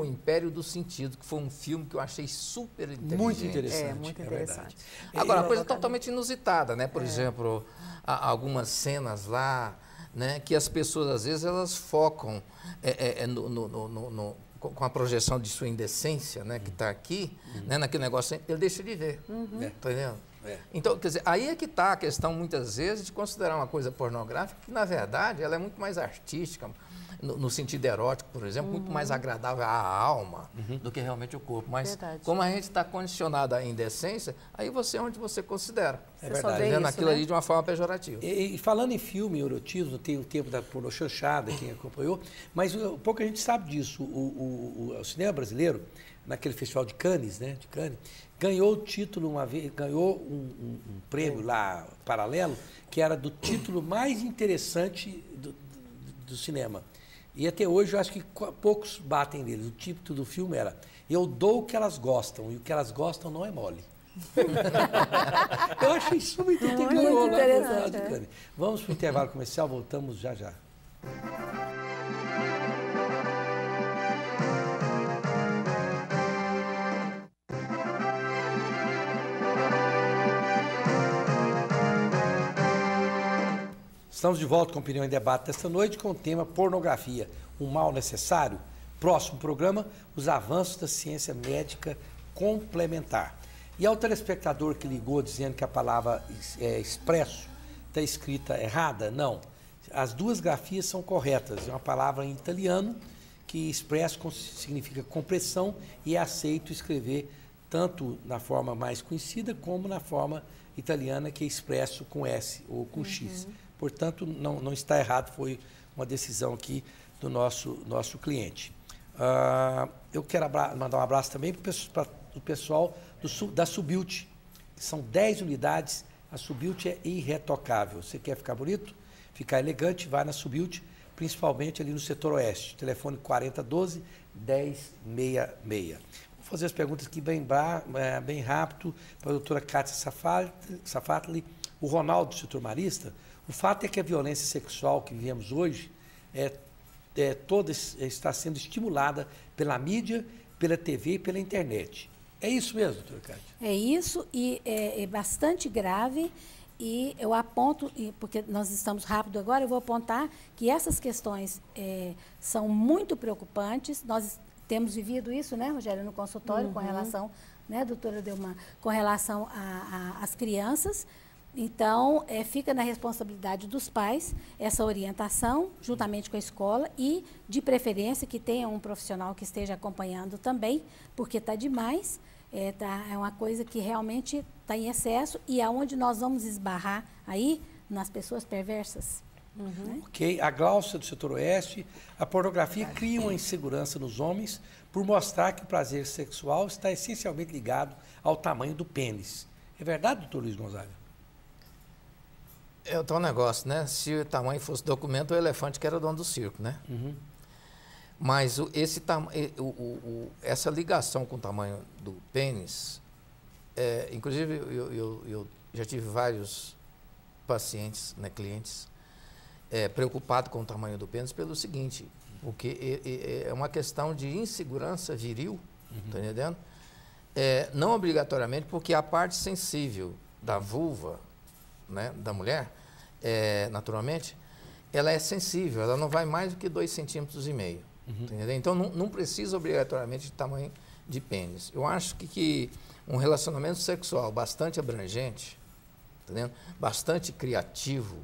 o Império do Sentido, que foi um filme que eu achei super inteligente. Muito interessante. Muito interessante. Agora, uma coisa totalmente inusitada, né? Por exemplo, algumas cenas lá, né, que as pessoas, às vezes, elas focam com a projeção de sua indecência, né, que está aqui, né, naquele negócio, ele deixa de ver. Tá entendendo? Então, quer dizer, aí é que está a questão, muitas vezes, de considerar uma coisa pornográfica, que, na verdade, ela é muito mais artística, no sentido erótico, por exemplo, muito mais agradável à alma do que realmente o corpo. Mas, como a gente está condicionado à indecência, aí você é onde você considera. É verdade. Vendo aquilo ali de uma forma pejorativa. E falando em filme, erotismo, tem o tempo da pornochanchada, quem acompanhou, mas pouca gente sabe disso. O cinema brasileiro, naquele festival de Cannes, né, ganhou o título uma vez, ganhou um prêmio lá paralelo, que era do título mais interessante do cinema. E até hoje eu acho que poucos batem nele. O título do filme era Eu Dou o que Elas Gostam, e o que elas gostam não é mole. Eu achei isso muito interessante. Vamos para o intervalo comercial, voltamos já já. Estamos de volta com Opinião em Debate desta noite com o tema pornografia, um mal necessário. Próximo programa, os avanços da ciência médica complementar. E ao telespectador que ligou dizendo que a palavra expresso está escrita errada, não. As duas grafias são corretas. É uma palavra em italiano que expresso significa compressão e é aceito escrever tanto na forma mais conhecida como na forma italiana que é expresso com S ou com X. Portanto, não está errado, foi uma decisão aqui do nosso cliente. Eu quero mandar um abraço também para o pessoal da Subilt, que são 10 unidades, a Subilt é irretocável. Você quer ficar bonito, ficar elegante, vai na Subilt, principalmente ali no setor oeste, telefone 4012-1066. Vou fazer as perguntas aqui bem rápido para a doutora Kátia Safatli, o Ronaldo do setor marista. O fato é que a violência sexual que vivemos hoje toda está sendo estimulada pela mídia, pela TV e pela internet. É isso mesmo, doutora Kátia? É isso, e é bastante grave, e eu aponto, porque nós estamos rápido agora, eu vou apontar que essas questões são muito preocupantes. Nós temos vivido isso, né, Rogério, no consultório, com relação né, doutora Delma, com relação às crianças. Então, fica na responsabilidade dos pais essa orientação, juntamente com a escola, e, de preferência, que tenha um profissional que esteja acompanhando também, porque está demais, é uma coisa que realmente está em excesso, e aonde nós vamos esbarrar aí nas pessoas perversas. Né? Ok, a Gláucia do setor oeste, a pornografia cria uma insegurança nos homens por mostrar que o prazer sexual está essencialmente ligado ao tamanho do pênis. É verdade, doutor Luiz Gonzaga? É o tal negócio, né? Se o tamanho fosse documento, o elefante que era dono do circo, né? Uhum. Mas essa ligação com o tamanho do pênis, inclusive eu já tive vários pacientes, né, clientes, preocupados com o tamanho do pênis pelo seguinte, porque é uma questão de insegurança viril, tá entendendo? Não obrigatoriamente, porque a parte sensível da vulva, né, da mulher, naturalmente, ela é sensível, ela não vai mais do que 2,5 centímetros. Tá, então, não precisa obrigatoriamente de tamanho de pênis. Eu acho que um relacionamento sexual bastante abrangente, tá entendendo? Bastante criativo,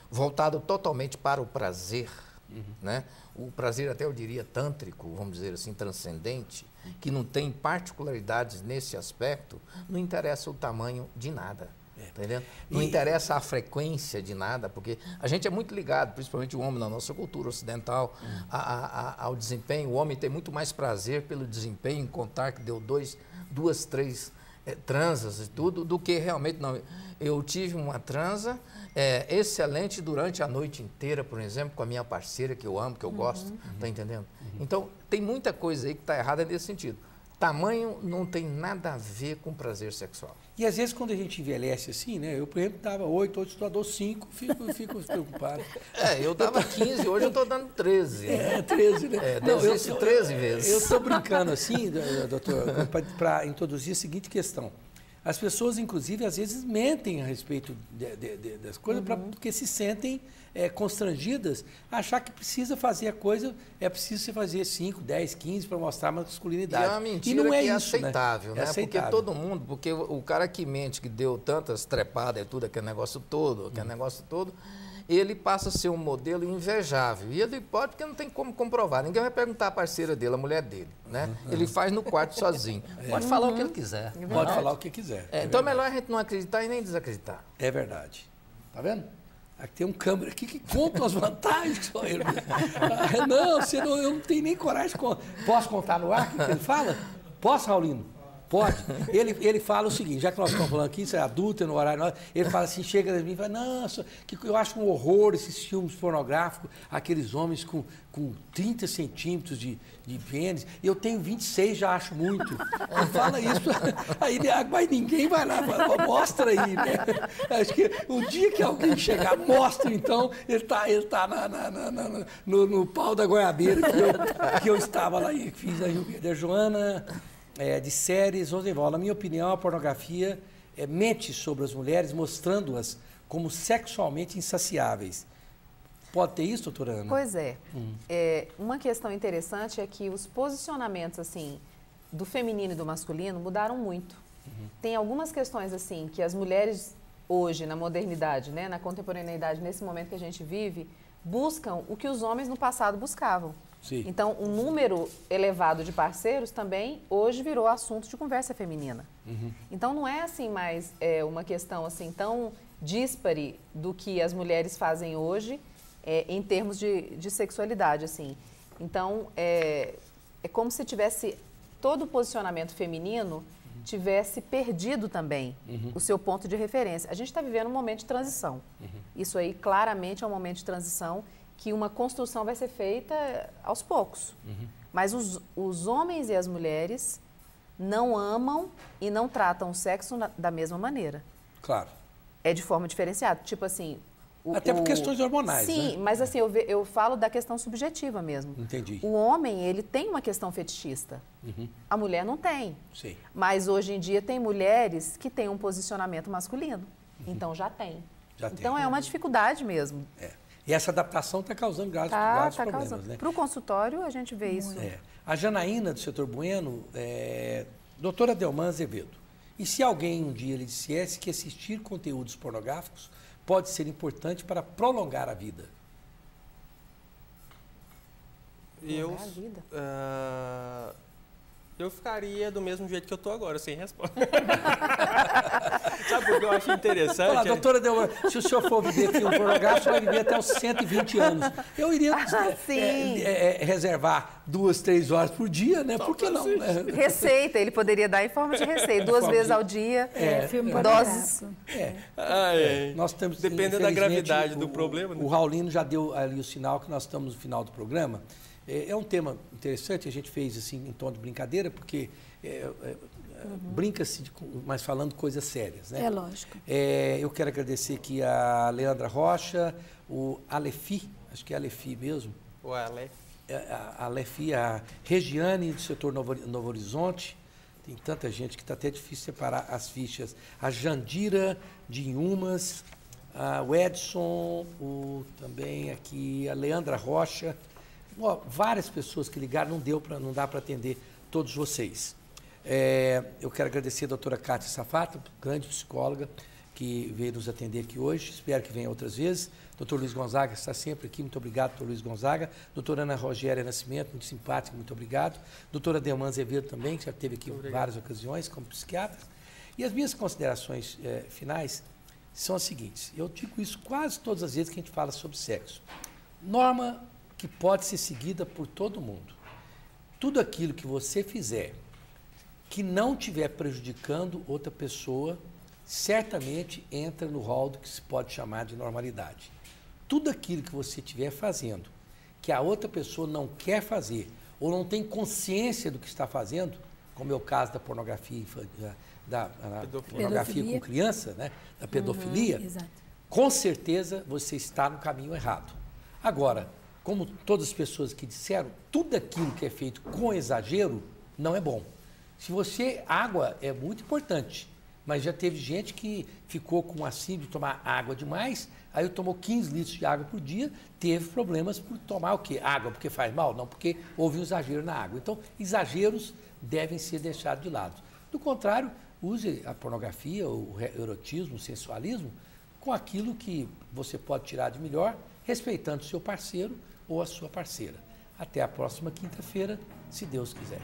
voltado totalmente para o prazer, né? O prazer, até eu diria, tântrico, vamos dizer assim, transcendente, que não tem particularidades nesse aspecto, não interessa o tamanho de nada. Tá entendendo? Não interessa a frequência de nada, porque a gente é muito ligado, principalmente o homem na nossa cultura ocidental, ao desempenho. O homem tem muito mais prazer pelo desempenho, em contar que deu 2, 3 transas e tudo, do que realmente não. Eu tive uma transa excelente durante a noite inteira, por exemplo, com a minha parceira que eu amo, que eu gosto, tá entendendo? Então, tem muita coisa aí que está errada nesse sentido. Tamanho não tem nada a ver com prazer sexual. E às vezes quando a gente envelhece assim, né? Eu, por exemplo, dava 8, hoje estou a 5, fico preocupado. Eu dava 15, hoje eu estou dando 13. 13, né? Não, eu 13 vezes. Eu estou brincando assim, doutor, para introduzir a seguinte questão. As pessoas, inclusive, às vezes mentem a respeito das coisas, porque se sentem constrangidas a achar que precisa fazer a coisa, preciso você fazer 5, 10, 15 para mostrar masculinidade. E é uma mentira não que isso, aceitável, né? Aceitável. Porque todo mundo, porque o cara que mente, que deu tantas trepadas e tudo, aquele negócio todo, ele passa a ser um modelo invejável. E ele pode, porque não tem como comprovar. Ninguém vai perguntar à parceira dele, a mulher dele, né? Ele faz no quarto sozinho. Pode falar o que ele quiser. Pode falar o que quiser. Então é melhor a gente não acreditar e nem desacreditar. É verdade. Tá vendo? Aqui tem um câmera aqui que conta as vantagens que só ele. Não, eu não tenho nem coragem de contar. Posso contar no ar o que ele fala? Posso, Raulino? Pode. Ele fala o seguinte, já que nós estamos falando aqui, isso é adulto, no horário, ele fala assim, chega a mim e fala, nossa, que eu acho um horror esses filmes pornográficos, aqueles homens com 30 centímetros de pênis, eu tenho 26, já acho muito. Ele fala isso, aí mas ninguém vai lá, mostra aí, né? Acho que o dia que alguém chegar, mostra então, ele tá no pau da goiabeira que eu estava lá e fiz a Rio Verde. A Joana... de séries, na minha opinião, a pornografia mente sobre as mulheres, mostrando-as como sexualmente insaciáveis. Pode ter isso, doutora Ana? Pois é. Uma questão interessante é que os posicionamentos assim do feminino e do masculino mudaram muito. Tem algumas questões assim que as mulheres hoje, na modernidade, né, na contemporaneidade, nesse momento que a gente vive, buscam o que os homens no passado buscavam. Sim. Então, um número elevado de parceiros também hoje virou assunto de conversa feminina. Então, não é assim mais uma questão assim tão díspare do que as mulheres fazem hoje em termos de sexualidade, assim. Então, é como se tivesse todo o posicionamento feminino tivesse perdido também o seu ponto de referência. A gente está vivendo um momento de transição. Isso aí claramente é um momento de transição que uma construção vai ser feita aos poucos. Mas os homens e as mulheres não amam e não tratam o sexo da mesma maneira. Claro. É de forma diferenciada. Tipo assim... Até por questões hormonais, sim, né? mas assim, eu falo da questão subjetiva mesmo. Entendi. O homem, ele tem uma questão fetichista. A mulher não tem. Sim. Mas hoje em dia tem mulheres que têm um posicionamento masculino. Então já tem. Então é uma dificuldade mesmo. E essa adaptação está causando graves problemas, né? Para o consultório, a gente vê isso. A Janaína, do setor Bueno, doutora Delman Azevedo, e se alguém um dia lhe dissesse que assistir conteúdos pornográficos pode ser importante para prolongar a vida? Eu ficaria do mesmo jeito que eu estou agora, sem resposta. Sabe por que eu acho interessante? Olá, doutora Delman, se o senhor for viver aqui um pornográfico, vai viver até os 120 anos. Eu iria reservar 2, 3 horas por dia, né? Por que não? Receita, ele poderia dar em forma de receita, 2 vezes ao dia, filme doses. Nós temos, depende da gravidade do problema. Né? O Raulino já deu ali o sinal que nós estamos no final do programa. É um tema interessante, a gente fez assim em tom de brincadeira, porque brinca-se, mas falando coisas sérias. Né? É lógico. Eu quero agradecer aqui a Leandra Rocha, o Alefi, acho que é Alefi mesmo. O Alef. A Alefi, a Regiane do setor Novo Horizonte. Tem tanta gente que está até difícil separar as fichas. A Jandira de Inhumas, o Edson, também aqui a Leandra Rocha. Várias pessoas que ligaram, não dá para atender todos vocês. Eu quero agradecer a doutora Cátia Safato, grande psicóloga, que veio nos atender aqui hoje. Espero que venha outras vezes. Doutor Luiz Gonzaga está sempre aqui, muito obrigado, doutor Luiz Gonzaga. Doutora Ana Rogéria Nascimento, muito simpática, muito obrigado. Doutora Delman Azevedo também, que já esteve aqui em várias ocasiões como psiquiatra. E as minhas considerações finais são as seguintes. Eu digo isso quase todas as vezes que a gente fala sobre sexo. Norma que pode ser seguida por todo mundo. Tudo aquilo que você fizer que não estiver prejudicando outra pessoa, certamente entra no rol do que se pode chamar de normalidade. Tudo aquilo que você estiver fazendo que a outra pessoa não quer fazer ou não tem consciência do que está fazendo, como é o caso da pornografia, da pornografia com criança, né? Da pedofilia, com certeza você está no caminho errado. Agora, como todas as pessoas que disseram, tudo aquilo que é feito com exagero não é bom. Se você, água é muito importante, mas já teve gente que ficou com a síndrome de tomar água demais, aí tomou 15 litros de água por dia, teve problemas por tomar o quê? Água porque faz mal? Não, porque houve um exagero na água. Então, exageros devem ser deixados de lado. Do contrário, use a pornografia, o erotismo, o sensualismo, com aquilo que você pode tirar de melhor, respeitando o seu parceiro ou a sua parceira. Até a próxima quinta-feira, se Deus quiser.